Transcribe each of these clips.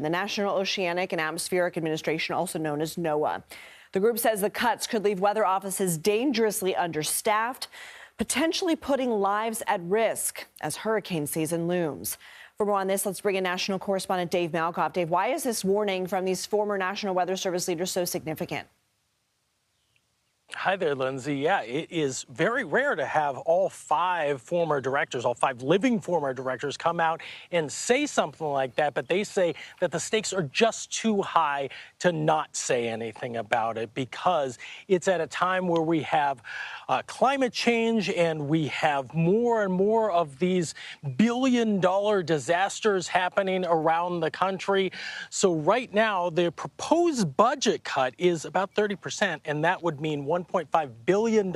The National Oceanic and Atmospheric Administration, also known as NOAA. The group says the cuts could leave weather offices dangerously understaffed, potentially putting lives at risk as hurricane season looms. For more on this, let's bring in national correspondent Dave Malkoff. Dave, why is this warning from these former National Weather Service leaders so significant? Hi there, Lindsay. Yeah, it is very rare to have all five living former directors come out and say something like that, but they say that the stakes are just too high to not say anything about it because it's at a time where we have climate change and we have more and more of these billion-dollar disasters happening around the country. So right now, the proposed budget cut is about 30%, and that would mean $1.5 billion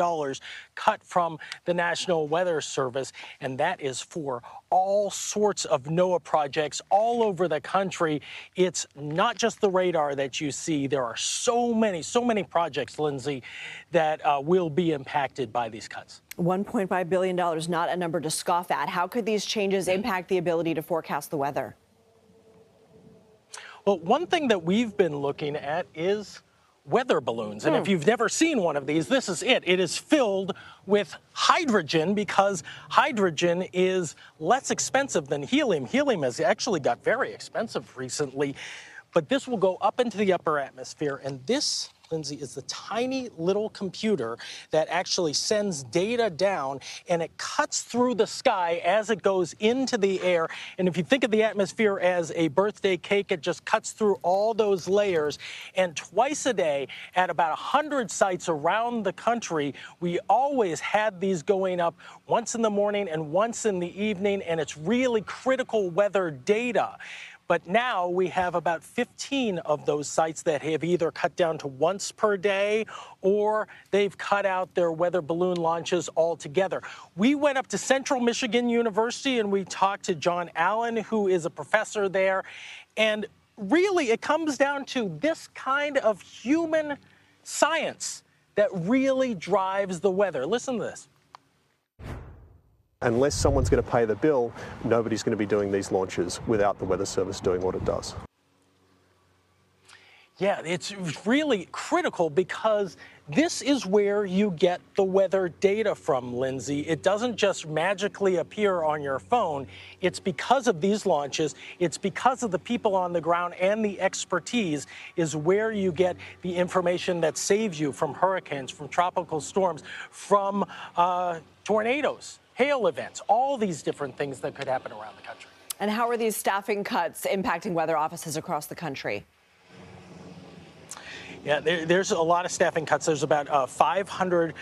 cut from the National Weather Service, and that is for all sorts of NOAA projects all over the country. It's not just the radar that you see. There are so many projects, Lindsay, that will be impacted by these cuts. $1.5 billion, not a number to scoff at. How could these changes impact the ability to forecast the weather? Well, one thing that we've been looking at is weather balloons. And if you've never seen one of these, this is it. It is filled with hydrogen because hydrogen is less expensive than helium. Helium has actually got very expensive recently, but this will go up into the upper atmosphere. And this, Lindsay, is the tiny little computer that actually sends data down, and it cuts through the sky as it goes into the air. And if you think of the atmosphere as a birthday cake, it just cuts through all those layers. And twice a day at about 100 sites around the country, we always had these going up once in the morning and once in the evening, and it's really critical weather data. But now we have about 15 of those sites that have either cut down to once per day or they've cut out their weather balloon launches altogether. We went up to Central Michigan University and we talked to John Allen, who is a professor there. And really, it comes down to this kind of human science that really drives the weather. Listen to this. Unless someone's going to pay the bill, nobody's going to be doing these launches without the Weather Service doing what it does. Yeah, it's really critical because this is where you get the weather data from, Lindsay. It doesn't just magically appear on your phone. It's because of these launches. It's because of the people on the ground and the expertise is where you get the information that saves you from hurricanes, from tropical storms, from tornadoes, hail events, all these different things that could happen around the country. And how are these staffing cuts impacting weather offices across the country? Yeah, there's a lot of staffing cuts. There's about 500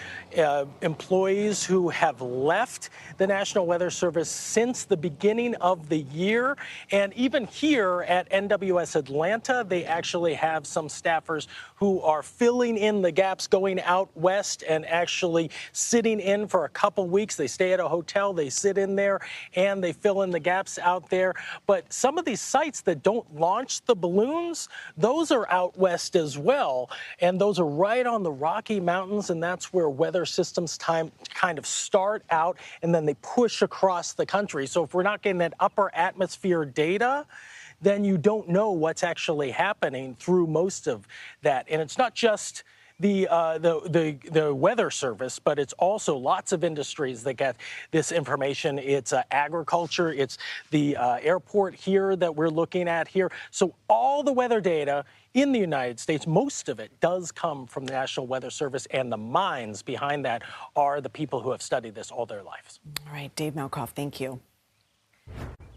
employees who have left the National Weather Service since the beginning of the year. And even here at NWS Atlanta, they actually have some staffers who are filling in the gaps, going out west and actually sitting in for a couple weeks. They stay at a hotel, they sit in there, and they fill in the gaps out there. But some of these sites that don't launch the balloons, those are out west as well. And those are right on the Rocky Mountains, and that's where weather systems kind of start out, and then they push across the country. So if we're not getting that upper atmosphere data, then you don't know what's actually happening through most of that. And it's not just the Weather Service, but it's also lots of industries that get this information. It's agriculture, it's the airport here that we're looking at here. So all the weather data in the United States, most of it does come from the National Weather Service, and the minds behind that are the people who have studied this all their lives. All right, Dave Malkoff, thank you.